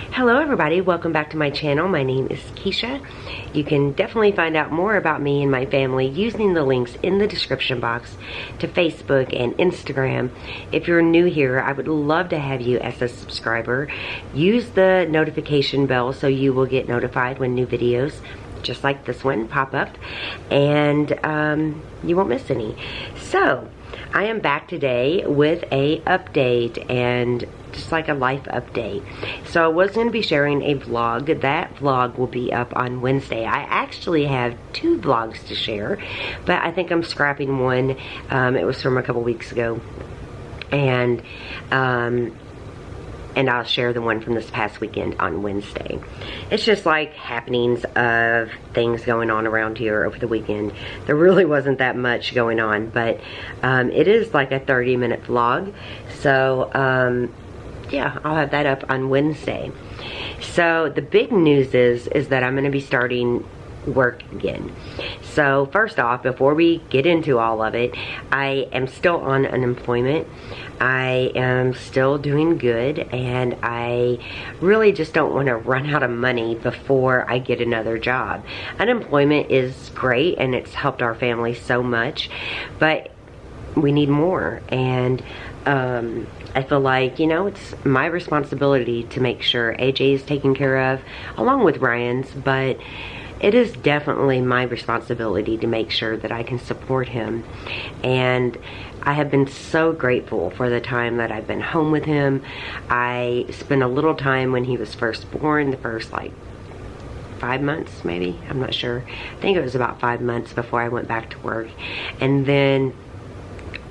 Hello everybody, welcome back to my channel. My name is Kisha. You can definitely find out more about me and my family using the links in the description box to Facebook and Instagram. If you're new here, I would love to have you as a subscriber. Use the notification bell so you will get notified when new videos just like this one pop up, and you won't miss any. So I am back today with a update, and just like a life update. So I was going to be sharing a vlog. That vlog will be up on Wednesday. I actually have 2 vlogs to share, but I think I'm scrapping one. It was from a couple weeks ago, and I'll share the one from this past weekend on Wednesday. It's just like happenings of things going on around here over the weekend. There really wasn't that much going on, but it is like a 30-minute vlog. So yeah, I'll have that up on Wednesday. So the big news is that I'm going to be starting work again. So first off, before we get into all of it, I am still on unemployment. I am still doing good, and I really just don't want to run out of money before I get another job. Unemployment is great and it's helped our family so much, but we need more, and I feel like, you know, it's my responsibility to make sure AJ is taken care of along with Ryan's, but it is definitely my responsibility to make sure that I can support him. And I have been so grateful for the time that I've been home with him. I spent a little time when he was first born, the first like 5 months maybe, I'm not sure. I think it was about 5 months before I went back to work. And then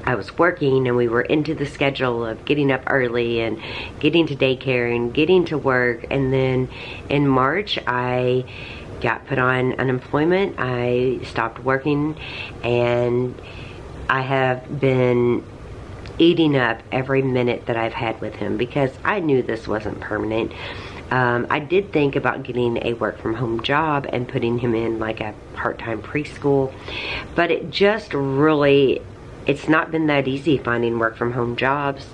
I was working, and we were into the schedule of getting up early and getting to daycare and getting to work. And then in March I got put on unemployment. I stopped working, and I have been eating up every minute that I've had with him because I knew this wasn't permanent. I did think about getting a work from home job and putting him in like a part-time preschool, but it just really, it's not been that easy finding work from home jobs.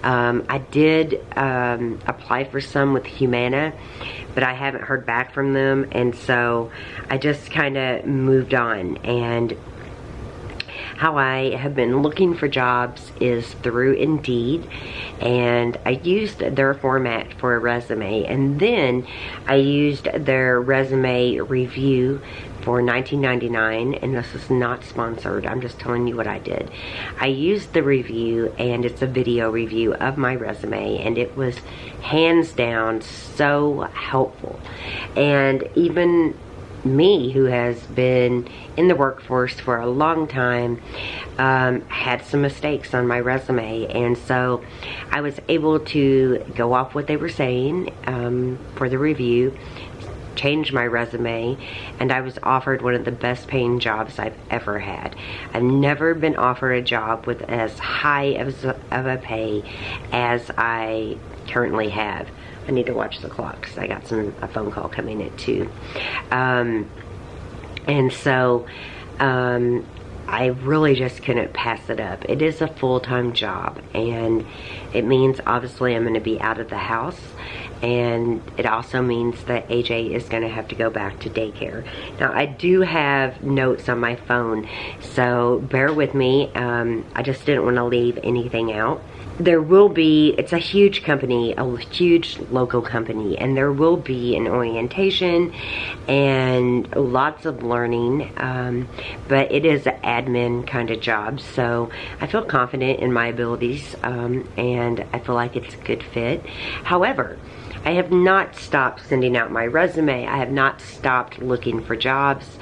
I did apply for some with Humana, but I haven't heard back from them, and so I just kind of moved on. And how I have been looking for jobs is through Indeed, and I used their format for a resume, and then I used their resume review for $19.99, and this is not sponsored. I'm just telling you what I did. I used the review, and it's a video review of my resume, and it was hands down so helpful. And even me, who has been in the workforce for a long time, had some mistakes on my resume, and so I was able to go off what they were saying for the review, change my resume, and I was offered one of the best paying jobs I've ever had. I've never been offered a job with as high of a pay as I currently have. I need to watch the clock because I got a phone call coming at 2. And so I really just couldn't pass it up. It is a full-time job, and it means obviously I'm going to be out of the house, and it also means that AJ is going to have to go back to daycare. Now I do have notes on my phone, so bear with me. I just didn't want to leave anything out. There will be, it's a huge company, a huge local company, and there will be an orientation and lots of learning, but it is an admin kind of job, so I feel confident in my abilities, and I feel like it's a good fit. However, I have not stopped sending out my resume. I have not stopped looking for jobs,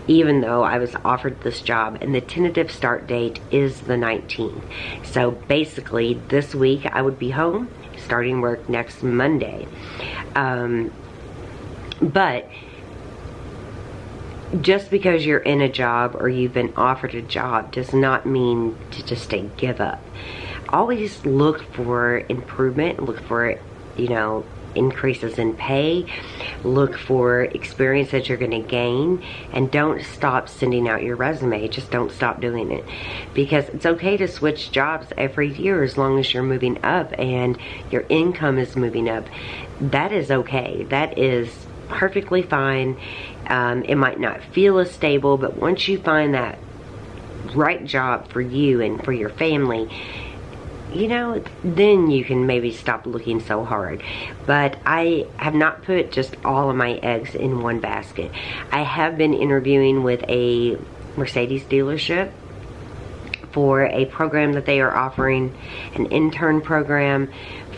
even though I was offered this job, and the tentative start date is the 19th. So basically this week I would be home, starting work next Monday. But just because you're in a job or you've been offered a job does not mean to just give up. Always look for improvement, look for, you know, increases in pay. Look for experience that you're going to gain, and don't stop sending out your resume. Just don't stop doing it, because it's okay to switch jobs every year as long as you're moving up and your income is moving up. That is okay. That is perfectly fine. It might not feel as stable, but once you find that right job for you and for your family, you know, then you can maybe stop looking so hard. But I have not put just all of my eggs in one basket. I have been interviewing with a Mercedes dealership for a program that they are offering, an intern program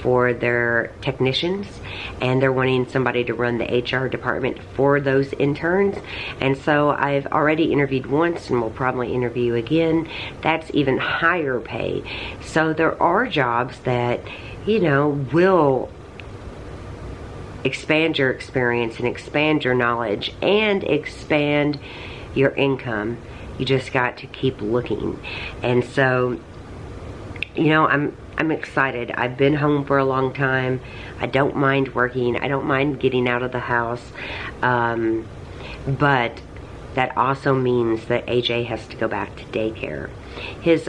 for their technicians, and they're wanting somebody to run the HR department for those interns. And so I've already interviewed once and will probably interview again. That's even higher pay. So there are jobs that, you know, will expand your experience and expand your knowledge and expand your income. You just got to keep looking. And so, you know, I'm excited. I've been home for a long time. I don't mind working. I don't mind getting out of the house. But that also means that AJ has to go back to daycare. His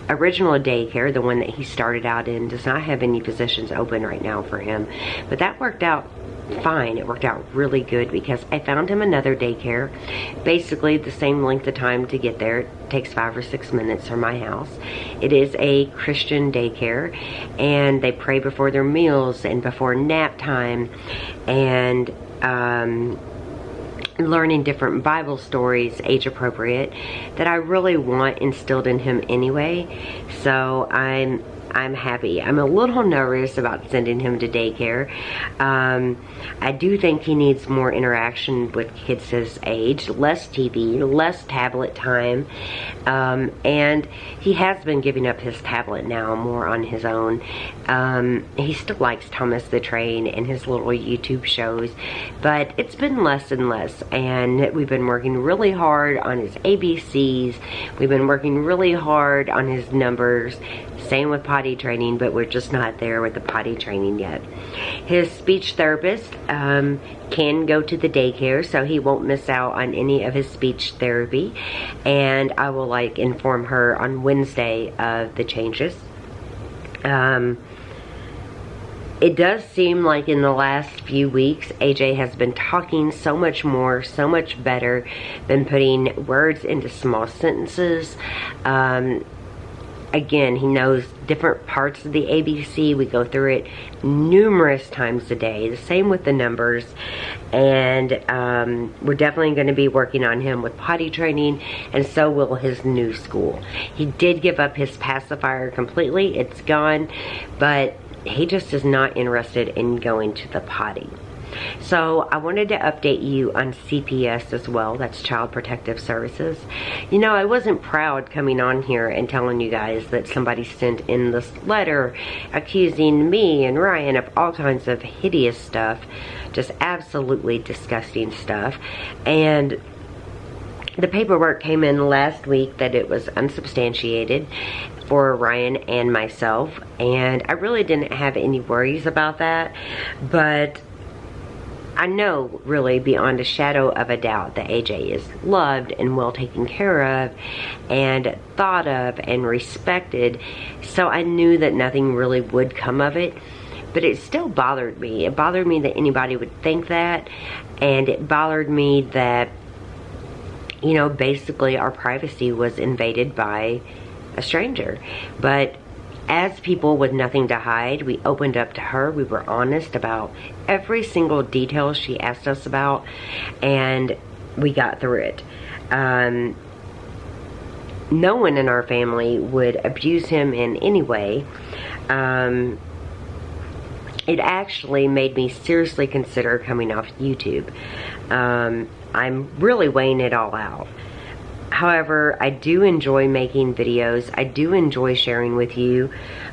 original daycare, the one that he started out in, does not have any positions open right now for him. But that worked out fine. It worked out really good because I found him another daycare, basically the same length of time to get there. It takes 5 or 6 minutes from my house. It is a Christian daycare, and they pray before their meals and before nap time, and learning different Bible stories, age appropriate, that I really want instilled in him anyway. So I'm happy. I'm a little nervous about sending him to daycare. I do think he needs more interaction with kids his age, less TV, less tablet time, and he has been giving up his tablet now, more on his own. He still likes Thomas the Train and his little YouTube shows, but it's been less and less, and we've been working really hard on his ABCs. We've been working really hard on his numbers. Same with potty training, but we're just not there with the potty training yet. His speech therapist can go to the daycare, so he won't miss out on any of his speech therapy. And I will inform her on Wednesday of the changes. It does seem like in the last few weeks, AJ has been talking so much more, so much better, been putting words into small sentences. Again, he knows different parts of the ABC. We go through it numerous times a day. The same with the numbers. And we're definitely going to be working on him with potty training, and so will his new school. He did give up his pacifier completely. It's gone. But he just is not interested in going to the potty. So I wanted to update you on CPS as well. That's Child Protective Services. You know, I wasn't proud coming on here and telling you guys that somebody sent in this letter accusing me and Ryan of all kinds of hideous stuff, just absolutely disgusting stuff. And the paperwork came in last week that it was unsubstantiated for Ryan and myself, and I really didn't have any worries about that. But I know really beyond a shadow of a doubt that AJ is loved and well taken care of and thought of and respected. So I knew that nothing really would come of it, but it still bothered me. It bothered me that anybody would think that, and it bothered me that, you know, basically our privacy was invaded by a stranger. But as people with nothing to hide, we opened up to her. We were honest about every single detail she asked us about, and we got through it. No one in our family would abuse him in any way. It actually made me seriously consider coming off YouTube. I'm really weighing it all out. However, I do enjoy making videos. I do enjoy sharing with you.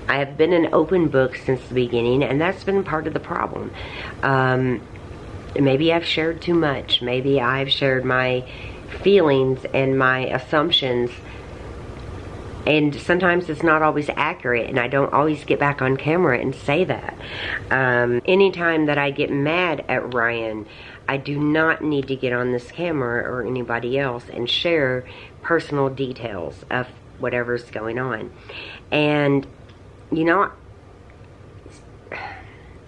I have been an open book since the beginning, and that's been part of the problem. Maybe I've shared too much. Maybe I've shared my feelings and my assumptions And sometimes it's not always accurate, and I don't always get back on camera and say that. Anytime that I get mad at Ryan, I do not need to get on this camera or anybody else and share personal details of whatever's going on. And, you know,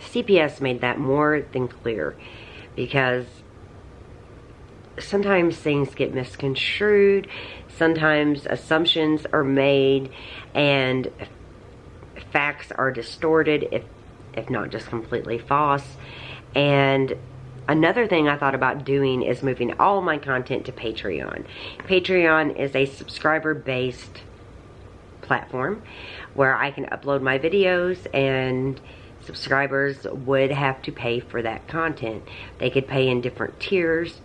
CPS made that more than clear, because sometimes things get misconstrued, sometimes assumptions are made, and facts are distorted, if not just completely false. And another thing I thought about doing is moving all my content to Patreon. Patreon is a subscriber-based platform where I can upload my videos, and subscribers would have to pay for that content. They could pay in different tiers.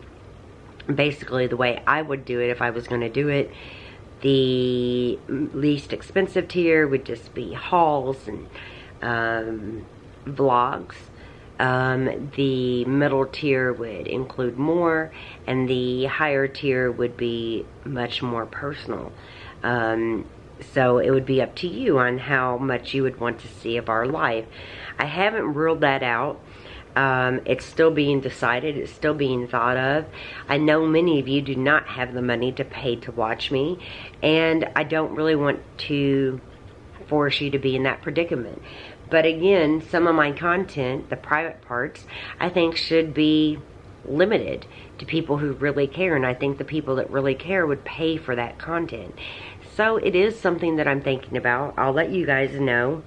Basically, the way I would do it if I was going to do it, the least expensive tier would just be hauls and vlogs. The middle tier would include more, and the higher tier would be much more personal. So it would be up to you on how much you would want to see of our life. I haven't ruled that out. It's still being decided. It's still being thought of. I know many of you do not have the money to pay to watch me, and I don't really want to force you to be in that predicament. But again, some of my content, the private parts, I think should be limited to people who really care, and I think the people that really care would pay for that content. So it is something that I'm thinking about. I'll let you guys know.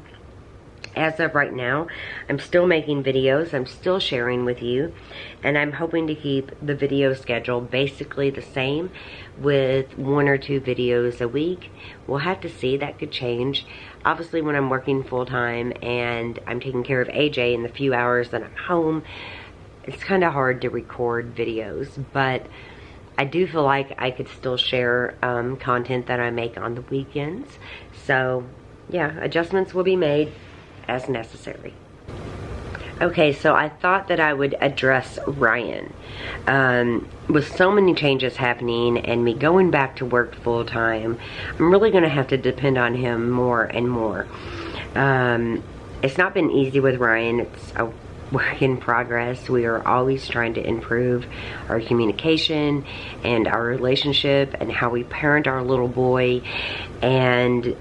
As of right now, I'm still making videos. I'm still sharing with you, and I'm hoping to keep the video schedule basically the same, with 1 or 2 videos a week. We'll have to see. That could change. Obviously, when I'm working full-time and I'm taking care of AJ in the few hours that I'm home, it's kind of hard to record videos, but I do feel like I could still share content that I make on the weekends. So yeah, adjustments will be made as necessary. Okay, so I thought that I would address Ryan. With so many changes happening and me going back to work full time, I'm really going to have to depend on him more and more. It's not been easy with Ryan. It's a work in progress. We are always trying to improve our communication and our relationship and how we parent our little boy. And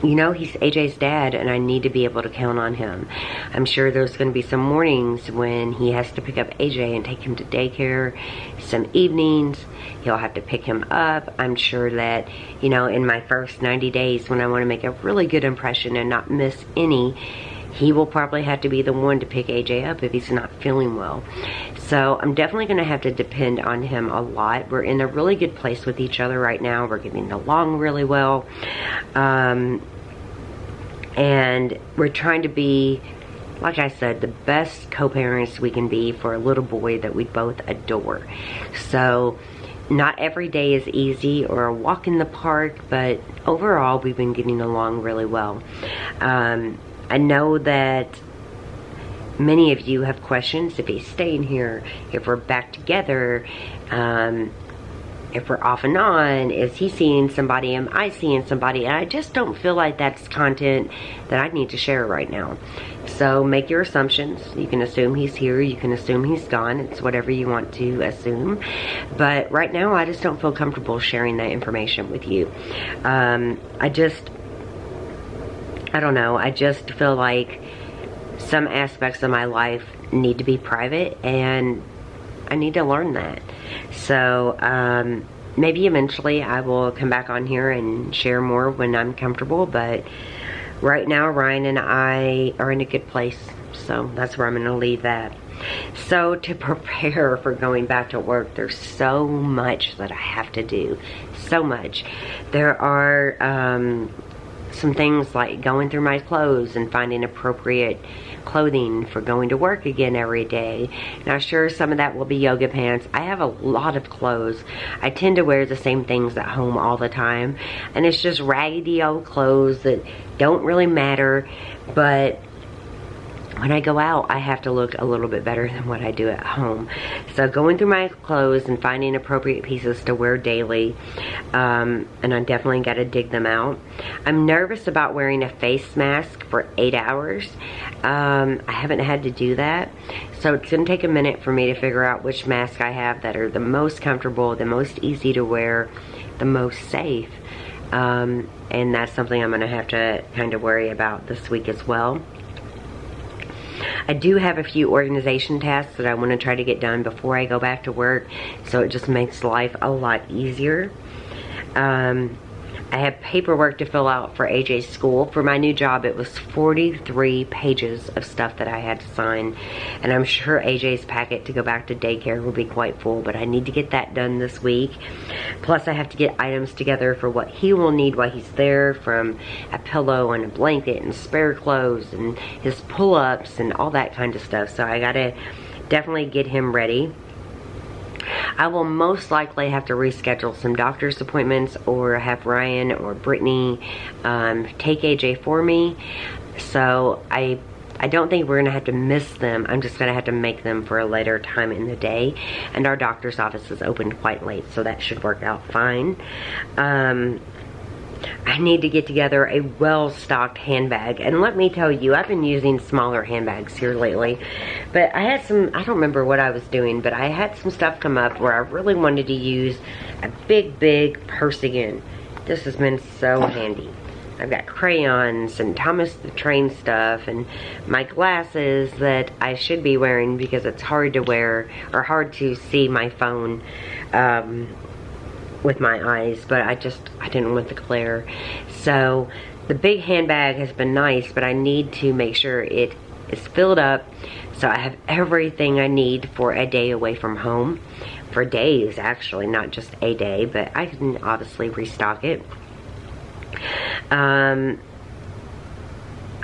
you know, he's AJ's dad, and I need to be able to count on him. I'm sure there's going to be some mornings when he has to pick up AJ and take him to daycare. Some evenings, he'll have to pick him up. I'm sure that, you know, in my first 90 days, when I want to make a really good impression and not miss any, he will probably have to be the one to pick AJ up if he's not feeling well. So I'm definitely going to have to depend on him a lot. We're in a really good place with each other right now. We're getting along really well. And we're trying to be, like I said, the best co-parents we can be for a little boy that we both adore. So not every day is easy or a walk in the park, but overall we've been getting along really well. I know that many of you have questions if he's staying here, if we're back together, if we're off and on, is he seeing somebody, am I seeing somebody? And I just don't feel like that's content that I need to share right now. So make your assumptions. You can assume he's here, you can assume he's gone. It's whatever you want to assume. But right now I just don't feel comfortable sharing that information with you. I don't know, I just feel like some aspects of my life need to be private, and I need to learn that. So maybe eventually I will come back on here and share more when I'm comfortable, but right now Ryan and I are in a good place, so that's where I'm going to leave that. So to prepare for going back to work, there's so much that I have to do, so much. There are some things like going through my clothes and finding appropriate clothing for going to work again every day. Now sure, some of that will be yoga pants. I have a lot of clothes. I tend to wear the same things at home all the time, and it's just raggedy old clothes that don't really matter, but when I go out, I have to look a little bit better than what I do at home. So going through my clothes and finding appropriate pieces to wear daily, and I definitely got to dig them out. I'm nervous about wearing a face mask for 8 hours. I haven't had to do that, so it's going to take a minute for me to figure out which mask I have that are the most comfortable, the most easy to wear, the most safe. And that's something I'm going to have to kind of worry about this week as well. I do have a few organization tasks that I want to try to get done before I go back to work, so it just makes life a lot easier. I have paperwork to fill out for AJ's school. For my new job, it was 43 pages of stuff that I had to sign, and I'm sure AJ's packet to go back to daycare will be quite full, but I need to get that done this week. Plus, I have to get items together for what he will need while he's there, from a pillow and a blanket and spare clothes and his pull-ups and all that kind of stuff. So I gotta definitely get him ready. I will most likely have to reschedule some doctor's appointments, or have Ryan or Brittany take AJ for me. So I don't think we're going to have to miss them. I'm just going to have to make them for a later time in the day. And our doctor's office is open quite late, so that should work out fine. I need to get together a well-stocked handbag. And let me tell you, I've been using smaller handbags here lately. But I had some, I don't remember what I was doing, but I had some stuff come up where I really wanted to use a big purse again. This has been so handy. I've got crayons and Thomas the Train stuff and my glasses that I should be wearing because it's hard to wear, or hard to see my phone with my eyes, but I didn't want the glare. So the big handbag has been nice, but I need to make sure it is filled up so I have everything I need for a day away from home. For days, actually, not just a day, but I can obviously restock it.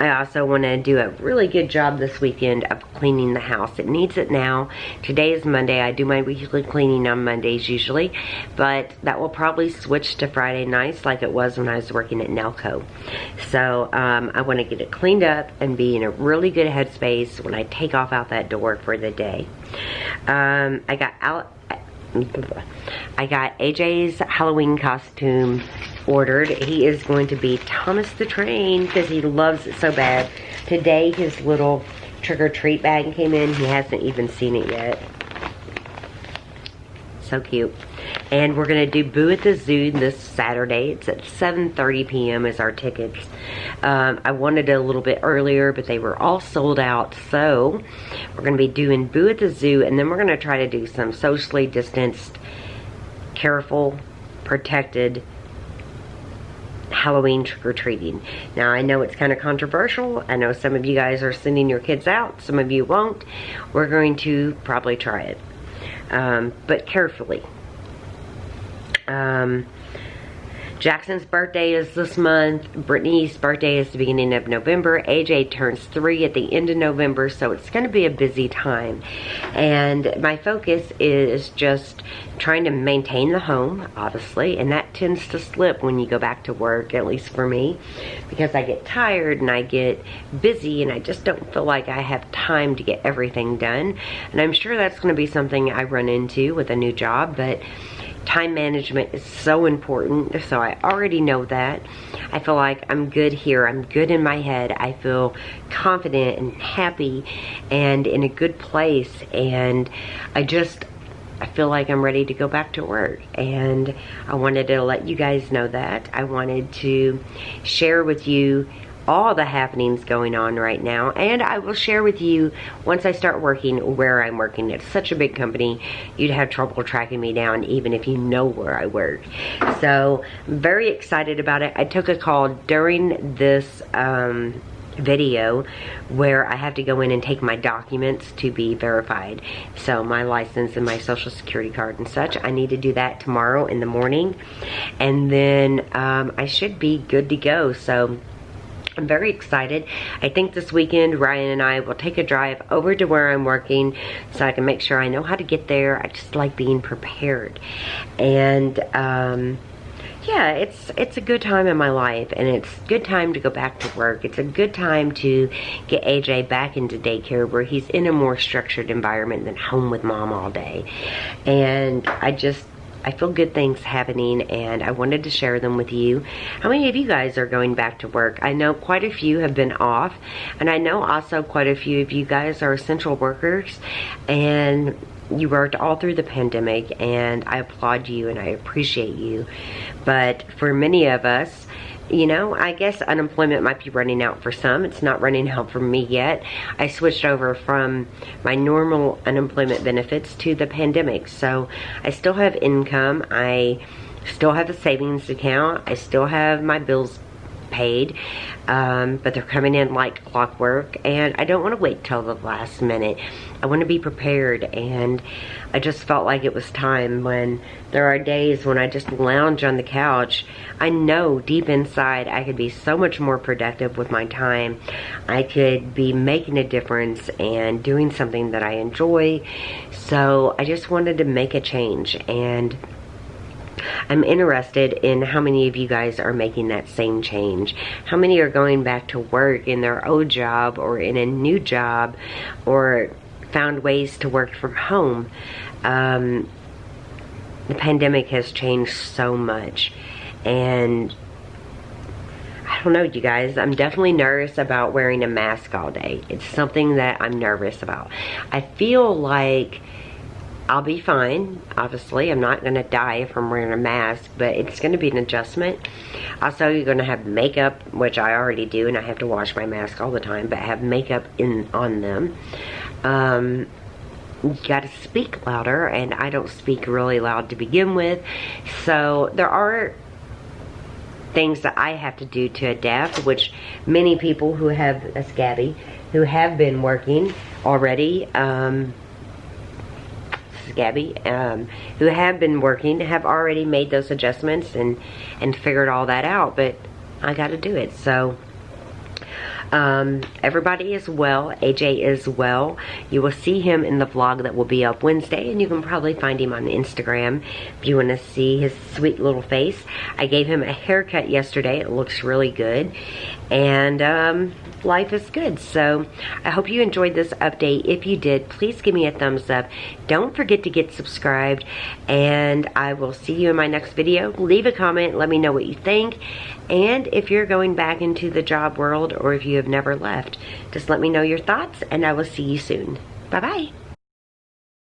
I also want to do a really good job this weekend of cleaning the house. It needs it now. Today is Monday. I do my weekly cleaning on Mondays usually, but that will probably switch to Friday nights like it was when I was working at Nelco. So I want to get it cleaned up and be in a really good headspace when I take off out that door for the day. I got AJ's Halloween costume ordered. He is going to be Thomas the Train because he loves it so bad. Today his little trick-or-treat bag came in. He hasn't even seen it yet. So cute. And we're going to do Boo at the Zoo this Saturday. It's at 7:30 p.m. is our tickets. I wanted it a little bit earlier, but they were all sold out. So we're going to be doing Boo at the Zoo, and then we're going to try to do some socially distanced, careful, protected Halloween trick-or-treating. Now, I know it's kind of controversial. I know some of you guys are sending your kids out. Some of you won't. We're going to probably try it, but carefully. Jackson's birthday is this month. Brittany's birthday is the beginning of November. AJ turns 3 at the end of November, so it's going to be a busy time. And my focus is just trying to maintain the home, obviously, and that tends to slip when you go back to work, at least for me, because I get tired and I get busy and I just don't feel like I have time to get everything done. And I'm sure that's going to be something I run into with a new job, but time management is so important, so I already know that. I feel like I'm good here. I'm good in my head. I feel confident and happy and in a good place, and I feel like I'm ready to go back to work, and I wanted to let you guys know that. I wanted to share with you all the happenings going on right now, and I will share with you once I start working where I'm working. It's such a big company, you'd have trouble tracking me down even if you know where I work. So I'm very excited about it. I took a call during this video where I have to go in and take my documents to be verified. So my license and my social security card and such, I need to do that tomorrow in the morning, and then I should be good to go. So I'm very excited. I think this weekend Ryan and I will take a drive over to where I'm working so I can make sure I know how to get there. I just like being prepared. And yeah, it's a good time in my life, and it's a good time to go back to work. It's a good time to get AJ back into daycare where he's in a more structured environment than home with mom all day. And I feel good things happening, and I wanted to share them with you. How many of you guys are going back to work? I know quite a few have been off, and I know also quite a few of you guys are essential workers, and you worked all through the pandemic, and I applaud you and I appreciate you. But for many of us, you know, I guess unemployment might be running out for some. It's not running out for me yet. I switched over from my normal unemployment benefits to the pandemic. So I still have income. I still have a savings account. I still have my bills paid, but they're coming in like clockwork, and I don't want to wait till the last minute. I want to be prepared, and I just felt like it was time. When there are days when I just lounge on the couch, I know deep inside I could be so much more productive with my time. I could be making a difference and doing something that I enjoy. So I just wanted to make a change, and I'm interested in how many of you guys are making that same change. How many are going back to work in their old job or in a new job, or found ways to work from home? The pandemic has changed so much, and I don't know, you guys, I'm definitely nervous about wearing a mask all day. It's something that I'm nervous about. I feel like I'll be fine. Obviously, I'm not going to die if I'm wearing a mask, but it's going to be an adjustment. Also, you're going to have makeup, which I already do, and I have to wash my mask all the time, but have makeup on them. You got to speak louder, and I don't speak really loud to begin with. So there are things that I have to do to adapt, which many people who have, that's Gabby, who have been working already, Gabby, who have been working, have already made those adjustments and figured all that out, but I got to do it. So everybody is well. AJ is well. You will see him in the vlog that will be up Wednesday, and you can probably find him on Instagram if you want to see his sweet little face. I gave him a haircut yesterday. It looks really good, and life is good. So I hope you enjoyed this update. If you did, please give me a thumbs up. Don't forget to get subscribed, and I will see you in my next video. Leave a comment, let me know what you think, and if you're going back into the job world, or if you have never left, just let me know your thoughts, and I will see you soon. Bye bye.